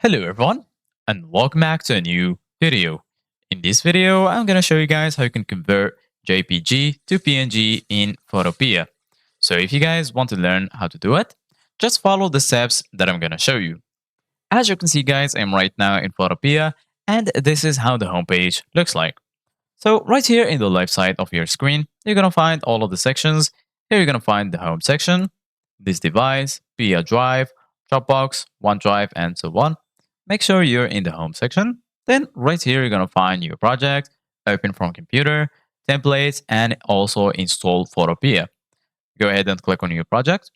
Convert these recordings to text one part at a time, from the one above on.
Hello everyone, and welcome back to a new video. In this video, I'm going to show you guys how you can convert JPG to PNG in Photopea. So if you guys want to learn how to do it, just follow the steps that I'm going to show you. As you can see guys, I'm right now in Photopea, and this is how the homepage looks like. So right here in the left side of your screen, you're going to find all of the sections. Here you're going to find the home section, this device, Pia Drive, Dropbox, OneDrive, and so on. Make sure you're in the home section. Then right here, you're going to find your project, open from computer, templates, and also install Photopea. Go ahead and click on your project.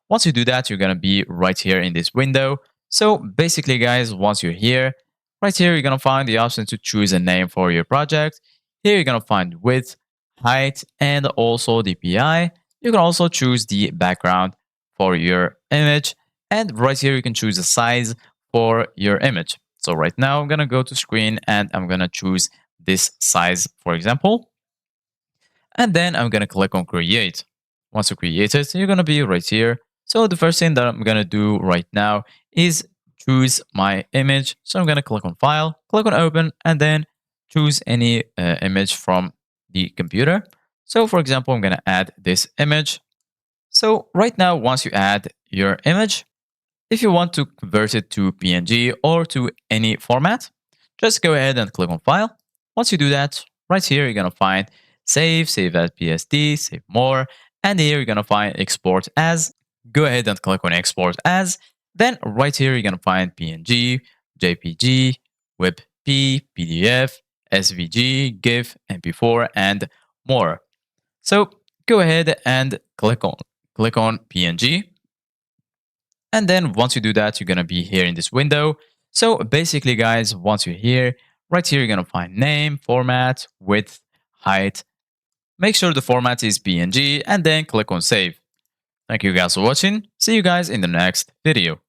Once you do that, you're going to be right here in this window. So basically, guys, once you're here, right here, you're going to find the option to choose a name for your project. Here, you're going to find width, height, and also the PI. You can also choose the background for your image. And right here, you can choose the size for your image. So right now, I'm going to go to screen and I'm going to choose this size, for example. And then I'm going to click on create. Once you create it, you're going to be right here. So the first thing that I'm going to do right now is choose my image. So I'm going to click on file, click on open, and then choose any image from the computer. So for example, I'm going to add this image. So right now, once you add your image, if you want to convert it to PNG or to any format, just go ahead and click on file. Once you do that, right here, you're going to find save, save as PSD, save more. And here you're going to find export as. Go ahead and click on export as. Then right here, you're going to find PNG, JPG, WebP, PDF, SVG, GIF, MP4, and more. So go ahead and click on PNG. And then once you do that, you're going to be here in this window. So basically, guys, once you're here, right here, you're going to find name, format, width, height. Make sure the format is PNG and then click on save. Thank you guys for watching. See you guys in the next video.